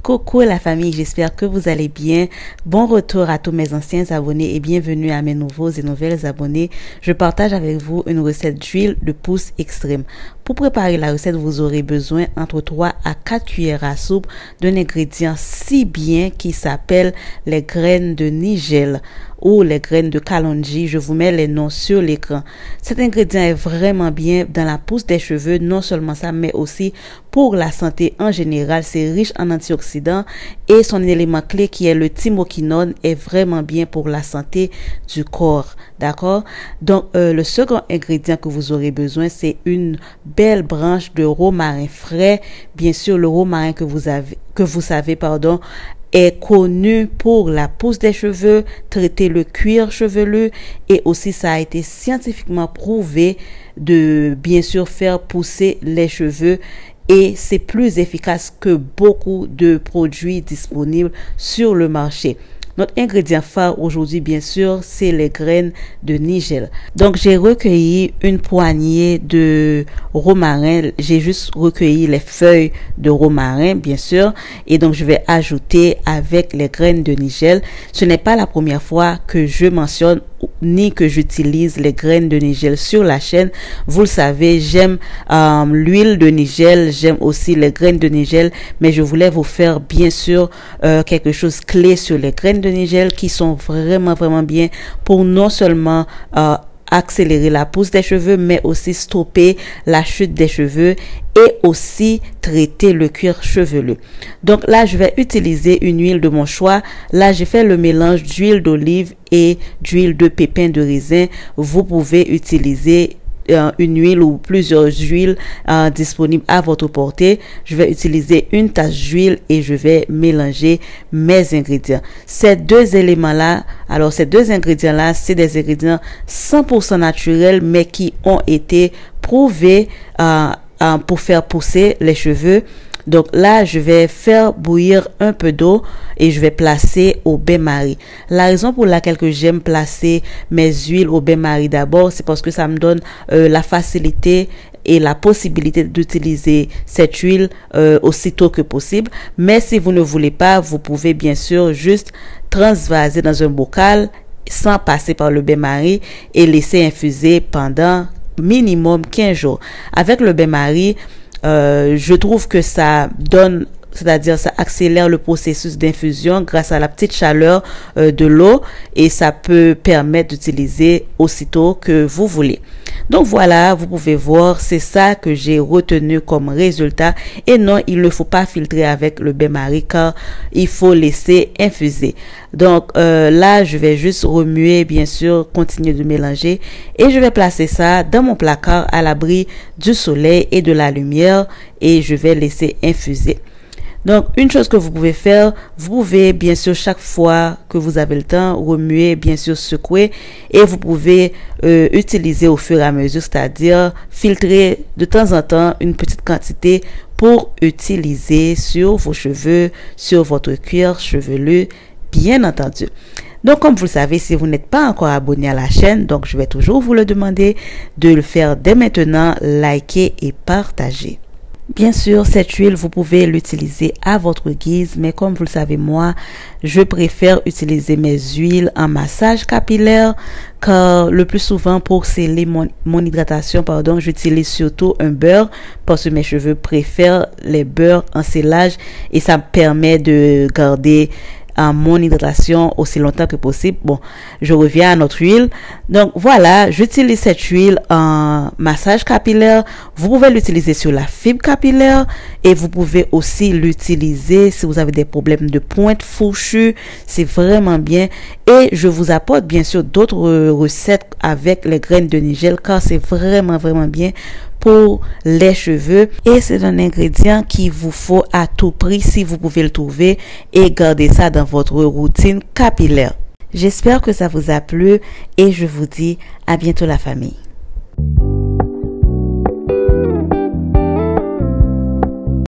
Coucou la famille, j'espère que vous allez bien. Bon retour à tous mes anciens abonnés et bienvenue à mes nouveaux et nouvelles abonnés. Je partage avec vous une recette d'huile de pousse extrême. Pour préparer la recette, vous aurez besoin entre 3 à 4 cuillères à soupe d'un ingrédient si bien qui s'appelle les graines de nigel ou les graines de kalonji. Je vous mets les noms sur l'écran. Cet ingrédient est vraiment bien dans la pousse des cheveux, non seulement ça, mais aussi pour la santé en général. C'est riche en antioxydants et son élément clé qui est le thymoquinone est vraiment bien pour la santé du corps. D'accord? Donc, le second ingrédient que vous aurez besoin, c'est une belle branche de romarin frais. Bien sûr, le romarin que vous savez, est connu pour la pousse des cheveux, traiter le cuir chevelu et aussi ça a été scientifiquement prouvé de bien sûr faire pousser les cheveux et c'est plus efficace que beaucoup de produits disponibles sur le marché. Notre ingrédient phare aujourd'hui, bien sûr, c'est les graines de nigel. Donc, j'ai recueilli une poignée de romarin. J'ai juste recueilli les feuilles de romarin, bien sûr. Et donc, je vais ajouter avec les graines de nigel. Ce n'est pas la première fois que je mentionne ni que j'utilise les graines de nigel sur la chaîne. Vous le savez, j'aime l'huile de nigel, j'aime aussi les graines de nigel, mais je voulais vous faire bien sûr quelque chose clé sur les graines de nigel qui sont vraiment bien pour non seulement accélérer la pousse des cheveux, mais aussi stopper la chute des cheveux et aussi traiter le cuir chevelu. Donc là, je vais utiliser une huile de mon choix. Là, j'ai fait le mélange d'huile d'olive et d'huile de pépins de raisin. Vous pouvez utiliser une huile ou plusieurs huiles disponibles à votre portée. Je vais utiliser une tasse d'huile et je vais mélanger mes ingrédients. Ces deux ingrédients-là, c'est des ingrédients 100% naturels, mais qui ont été prouvés pour faire pousser les cheveux. Donc là, je vais faire bouillir un peu d'eau et je vais placer au bain-marie. La raison pour laquelle que j'aime placer mes huiles au bain-marie d'abord, c'est parce que ça me donne la facilité et la possibilité d'utiliser cette huile aussitôt que possible. Mais si vous ne voulez pas, vous pouvez bien sûr juste transvaser dans un bocal sans passer par le bain-marie et laisser infuser pendant minimum 15 jours. Avec le bain-marie, je trouve que ça donne, c'est-à-dire ça accélère le processus d'infusion grâce à la petite chaleur de l'eau et ça peut permettre d'utiliser aussitôt que vous voulez. Donc voilà, vous pouvez voir, c'est ça que j'ai retenu comme résultat. Et non, il ne faut pas filtrer avec le bain-marie car il faut laisser infuser. Donc là, je vais juste remuer, bien sûr, continuer de mélanger et je vais placer ça dans mon placard à l'abri du soleil et de la lumière et je vais laisser infuser. Donc, une chose que vous pouvez faire, vous pouvez bien sûr chaque fois que vous avez le temps remuer, bien sûr secouer et vous pouvez utiliser au fur et à mesure, c'est-à-dire filtrer de temps en temps une petite quantité pour utiliser sur vos cheveux, sur votre cuir chevelu, bien entendu. Donc, comme vous le savez, si vous n'êtes pas encore abonné à la chaîne, donc je vais toujours vous le demander de le faire dès maintenant, liker et partager. Bien sûr, cette huile, vous pouvez l'utiliser à votre guise, mais comme vous le savez, moi, je préfère utiliser mes huiles en massage capillaire, car le plus souvent, pour sceller mon hydratation, j'utilise surtout un beurre, parce que mes cheveux préfèrent les beurres en scellage, et ça me permet de garder mon hydratation aussi longtemps que possible. Bon, je reviens à notre huile. Donc voilà, j'utilise cette huile en massage capillaire. Vous pouvez l'utiliser sur la fibre capillaire et vous pouvez aussi l'utiliser si vous avez des problèmes de pointe fourchue. C'est vraiment bien. Et je vous apporte bien sûr d'autres recettes avec les graines de nigel car c'est vraiment bien pour les cheveux et c'est un ingrédient qu'il vous faut à tout prix si vous pouvez le trouver et gardez ça dans votre routine capillaire. J'espère que ça vous a plu et je vous dis à bientôt la famille.